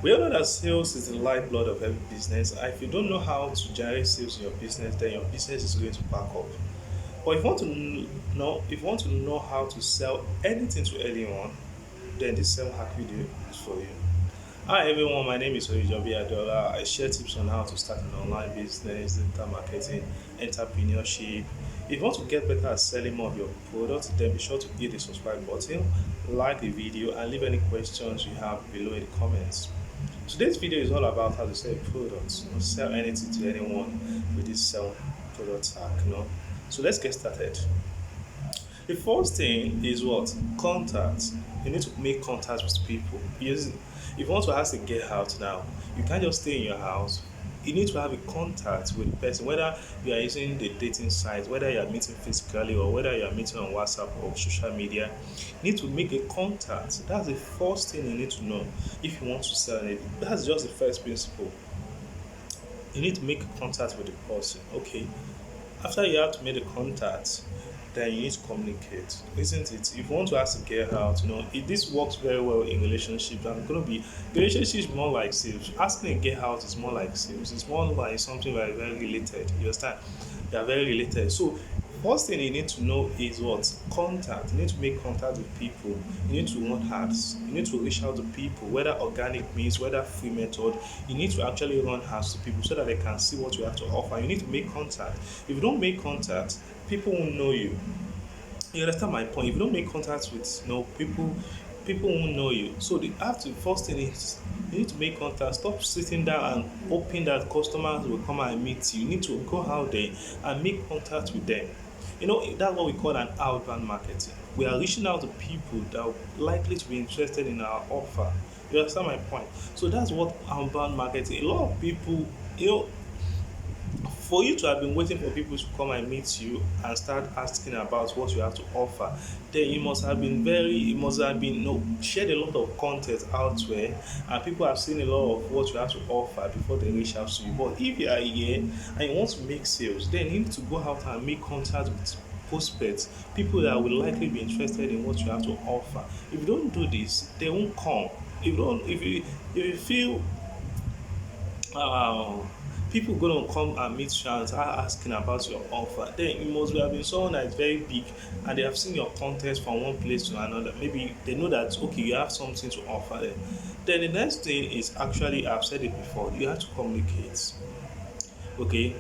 We all know that sales is the lifeblood of every business. And if you don't know how to generate sales in your business, then your business is going to back up. But if you want to know how to sell anything to anyone, then this same hack video is for you. Hi everyone, my name is Orijobi Adola. I share tips on how to start an online business, digital marketing, entrepreneurship. If you want to get better at selling more of your products, then be sure to hit the subscribe button, like the video, and leave any questions you have below in the comments. Today's video is all about how to sell products, sell anything to anyone with this sell product hack. So let's get started. The first thing is what? Contact. You need to make contact with people. If you want to ask a get out now, you can't just stay in your house. You need to have a contact with the person, whether you are using the dating site, whether you are meeting physically, or whether you are meeting on WhatsApp or social media. You need to make a contact. That's the first thing you need to know if you want to sell anything. That's just the first principle. You need to make contact with the person. Okay, after you have to make the contact, then you need to communicate, isn't it? If you want to ask a girl out, this works very well in relationships. I'm gonna be relationship is more like sales. Asking a girl out is more like sales. It's more like something very related. You understand? They are very related. So first thing you need to know is what? Contact. You need to make contact with people. You need to run ads. You need to reach out to people, whether organic means, whether free method. You need to actually run ads to people so that they can see what you have to offer. You need to make contact. If you don't make contact, people won't know you. You understand my point? If you don't make contact with people won't know you. So the have to first thing is you need to make contact. Stop sitting down and hoping that customers will come and meet you. You need to go out there and make contact with them. That's what we call an outbound marketing. We are reaching out to people that are likely to be interested in our offer. You understand my point? So that's what outbound marketing. A lot of people, for you to have been waiting for people to come and meet you and start asking about what you have to offer, then you must have been shared a lot of content out there, and people have seen a lot of what you have to offer before they reach out to you. But if you are here and you want to make sales, then you need to go out and make contact with prospects, people that will likely be interested in what you have to offer. If you don't do this, they won't come. If you feel uh, people gonna come and meet you and start asking about your offer, then you must have been someone that is very big and they have seen your content from one place to another. Maybe they know that okay, you have something to offer them. Then the next thing is actually, I've said it before, you have to communicate. Okay,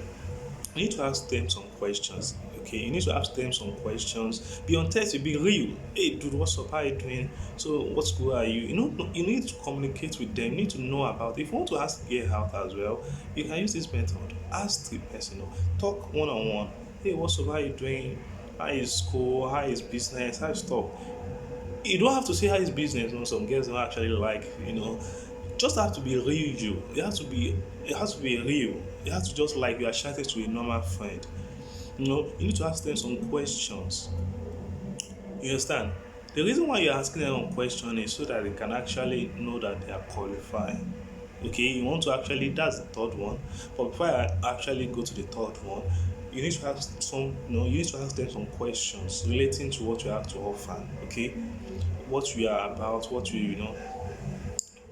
you need to ask them some questions. Okay, you need to ask them some questions. Be on test, be real. Hey dude, what's up? How are you doing? So what's good are you? You need to communicate with them. You need to know about it. If you want to ask get help as well, you can use this method. Ask the person, talk one on one. Hey, what's up? How are you doing? How is school? How is business? How is stuff? You don't have to say how is business. Some girls don't actually just have to be real. It has to be real. It has to just like you are chatting to a normal friend. You need to ask them some questions. You understand? The reason why you're asking them a question is so that they can actually know that they are qualified. Okay, you want to actually, that's the third one. But before I actually go to the third one, you need to ask you need to ask them some questions relating to what you have to offer. Okay, what you are about, what you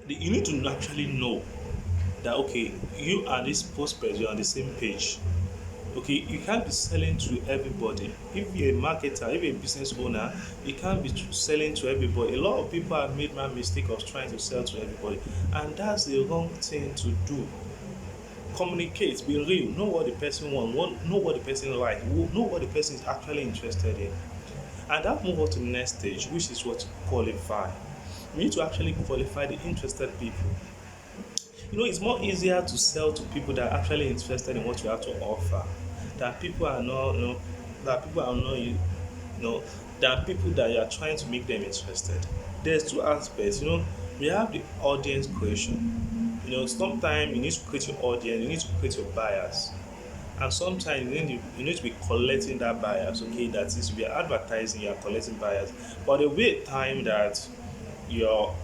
need to actually know that okay, you and this prospect, you're on the same page. Okay, you can't be selling to everybody. If you're a marketer, if you're a business owner, you can't be selling to everybody. A lot of people have made my mistake of trying to sell to everybody, and that's the wrong thing to do. Communicate, be real, know what the person wants, know what the person like, know what the person is actually interested in, and that move on to the next stage, which is what qualify. You need to actually qualify the interested people. It's more easier to sell to people that are actually interested in what you have to offer. That people are not, that people are not, there are people that you are trying to make them interested. There's two aspects. We have the audience creation. Sometimes you need to create your audience, you need to create your buyers. And sometimes you need to be collecting that buyers. Okay, that is, we are advertising, you are collecting buyers. But the wait time that your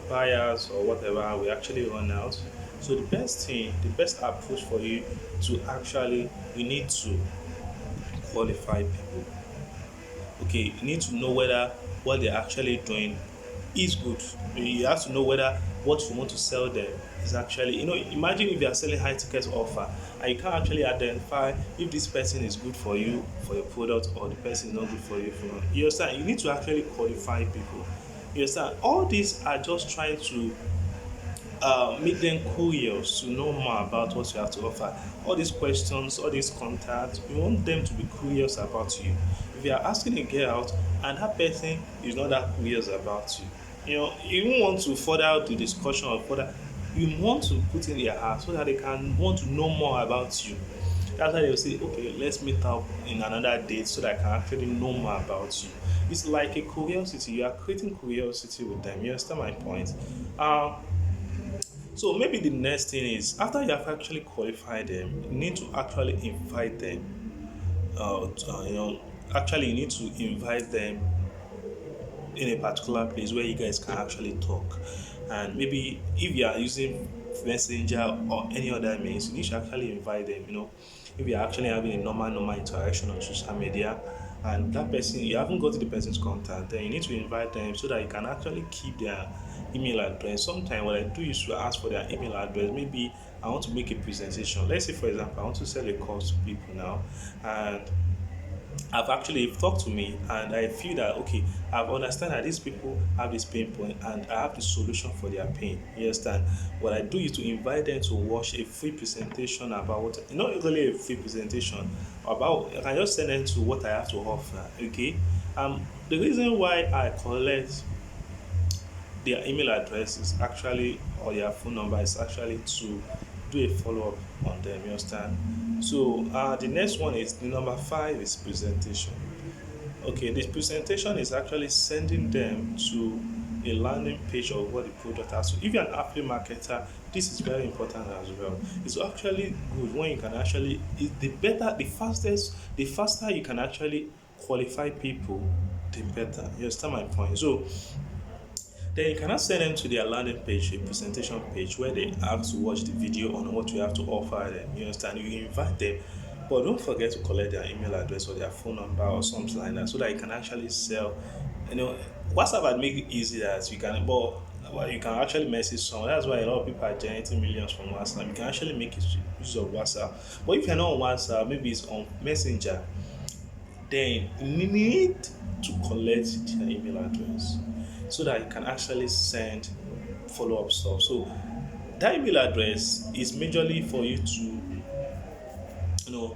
buyers or whatever will actually run out. So the best approach for you to actually, you need to qualify people. Okay, you need to know whether what they're actually doing is good. You have to know whether what you want to sell them is actually, imagine if you are selling high ticket offer and you can't actually identify if this person is good for you for your product or the person is not good for you you understand. You need to actually qualify people. You understand. All these are just trying to make them curious to know more about what you have to offer. All these questions, all these contacts, you want them to be curious about you. If you are asking a girl out and that person is not that curious about you, you don't want to further the discussion or further, you want to put in their heart so that they can want to know more about you. That's why they'll say, okay, let's meet up in another date so that I can actually know more about you. It's like a curiosity. You are creating curiosity with them. You understand my point? Um, so maybe the next thing is after you have actually qualified them, you need to actually invite them. Actually you need to invite them in a particular place where you guys can actually talk. And maybe if you are using messenger or any other means, you need to actually invite them. If you're actually having a normal interaction on social media and that person, you haven't got the person's contact, then you need to invite them so that you can actually keep their email address. Sometimes what I do is to ask for their email address. Maybe I want to make a presentation. Let's say for example I want to sell a course to people now, and I've actually talked to me and I feel that okay, I've understand that these people have this pain point and I have the solution for their pain. You understand? What I do is to invite them to watch a free presentation about what, not really a free presentation about, I can just send them to what I have to offer. Okay. The reason why I collect their email address is actually, or their phone number is actually to do a follow-up on them. You understand? So the next one is the number 5 is presentation. Okay, this presentation is actually sending them to a landing page of what the product has. So if you're an affiliate marketer, this is very important as well. It's actually good when you can actually, the faster you can actually qualify people, the better. You understand my point? So then you cannot send them to their landing page, a presentation page where they have to watch the video on what you have to offer them. You understand? You invite them, but don't forget to collect their email address or their phone number or something like that so that you can actually sell. WhatsApp had made it easy that you can, but well, you can actually message someone. That's why a lot of people are generating millions from WhatsApp. You can actually make use of WhatsApp. But if you're not on WhatsApp, maybe it's on Messenger, then you need to collect their email address so that you can actually send follow-up stuff. So that email address is majorly for you to, you know,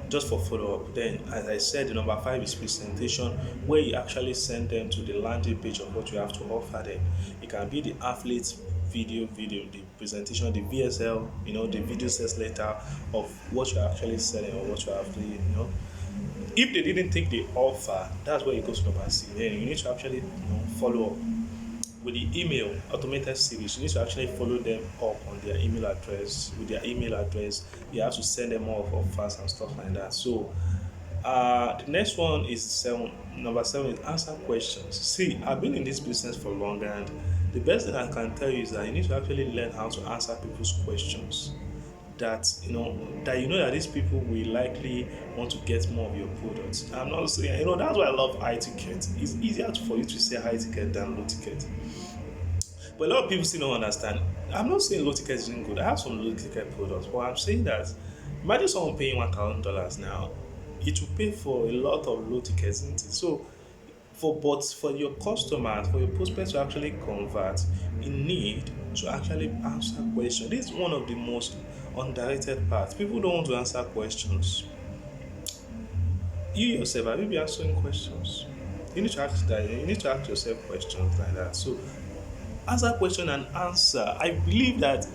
just for follow-up. Then, as I said, the number 5 is presentation, where you actually send them to the landing page of what you have to offer them. It can be the affiliate video, the presentation, the VSL, the video sales letter of what you're actually selling or what you're actually. If they didn't take the offer, that's where it goes to number 6. Then you need to actually follow up with the email automated series. You need to actually follow them up on their email address. With their email address, you have to send them more of offers and stuff like that. So the next one is 7. Number 7 is answer questions. See, I've been in this business for long, and the best thing I can tell you is that you need to actually learn how to answer people's questions. That these people will likely want to get more of your products. I'm not saying, that's why I love high ticket. It's easier for you to say high ticket than low ticket. But a lot of people still don't understand. I'm not saying low ticket isn't good. I have some low ticket products, but I'm saying that imagine someone paying $1,000 now. It will pay for a lot of low tickets, isn't it? So for your customers, for your prospects to actually convert, you need to actually answer questions. This is one of the most underrated parts. People don't want to answer questions. You yourself, have you been answering questions? You need to ask that. You need to ask yourself questions like that. So answer question and answer. I believe that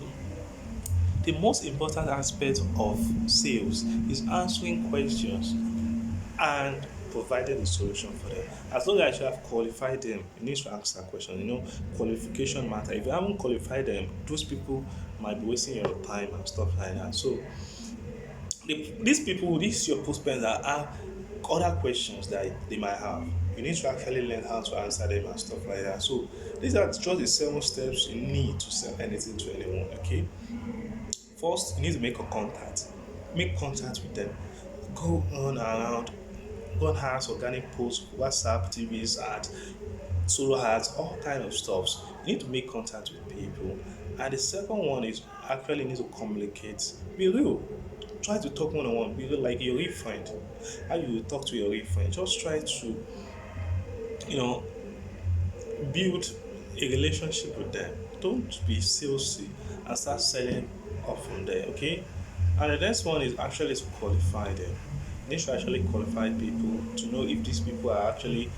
the most important aspect of sales is answering questions and providing a solution for them. As long as you have qualified them, you need to ask that question. Qualification matter. If you haven't qualified them, those people might be wasting your time and stuff like that. So these your prospects that have other questions that they might have. You need to actually learn how to answer them and stuff like that. So these are just the 7 steps you need to sell anything to anyone. Okay. First, you need to make a contact. Make contact with them. Go on around, go on has organic posts, WhatsApp, TVs, and solo ads, all kind of stuffs. You need to make contact with people. And the second one is actually need to communicate. Be real. Try to talk one on one. Be real, like your real friend. How you talk to your real friend. Just try to, you know, build a relationship with them. Don't be salesy and start selling off from there, okay? And the next one is actually to qualify them. You need to actually qualify people to know if these people are actually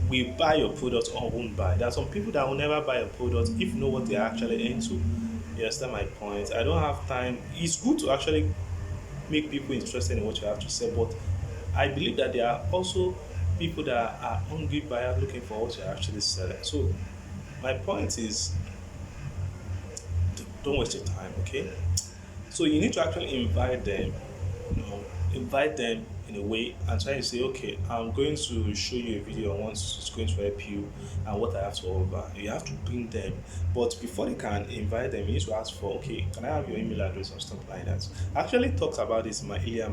will buy your product or won't buy. There are some people that will never buy a product if you know what they are actually into. You understand my point? I don't have time. It's good to actually make people interested in what you have to say, but I believe that there are also people that are hungry buyers looking for what you're actually selling. So my point is, don't waste your time, okay? So you need to actually invite them, invite them in a way and try to say, okay, I'm going to show you a video on what is going to help you and what I have to offer. You have to bring them, but before you can invite them, you need to ask for, okay, can I have your email address or stuff like that. I actually talked about this in my earlier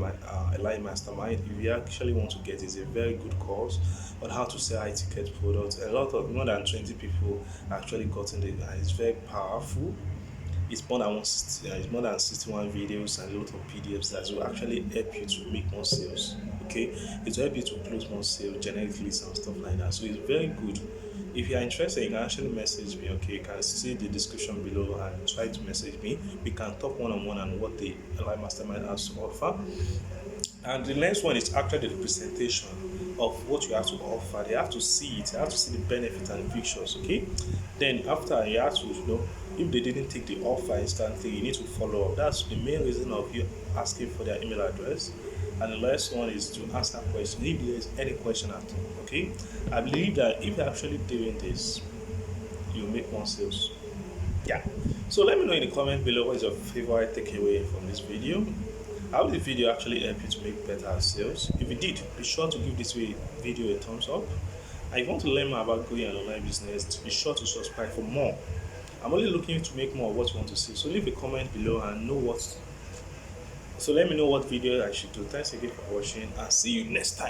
Eli Mastermind. If you actually want to get, it's a very good course on how to sell high ticket products. A lot of more than 20 people actually gotten it, and it's very powerful. It's more than 61 videos and a lot of PDFs that will actually help you to make more sales. Okay, it will help you to close more sales, generate leads and stuff like that. So it's very good. If you are interested, you can actually message me. Okay, you can see the description below and try to message me. We can talk one on one on what the Live Mastermind has to offer. And the next one is actually the presentation of what you have to offer. They have to see it, they have to see the benefits and the pictures, okay? Then after you have to, if they didn't take the offer instantly, you need to follow up. That's the main reason of you asking for their email address. And the last one is to answer questions if there is any question at all, okay? I believe that if you're actually doing this, you'll make more sales. Yeah. So let me know in the comment below what is your favorite takeaway from this video. How did the video actually help you to make better sales? If you did, be sure to give this video a thumbs up. And if you want to learn more about growing an online business, be sure to subscribe for more. I'm only looking to make more of what you want to see. So leave a comment below and let me know what video I should do. Thanks again for watching and see you next time.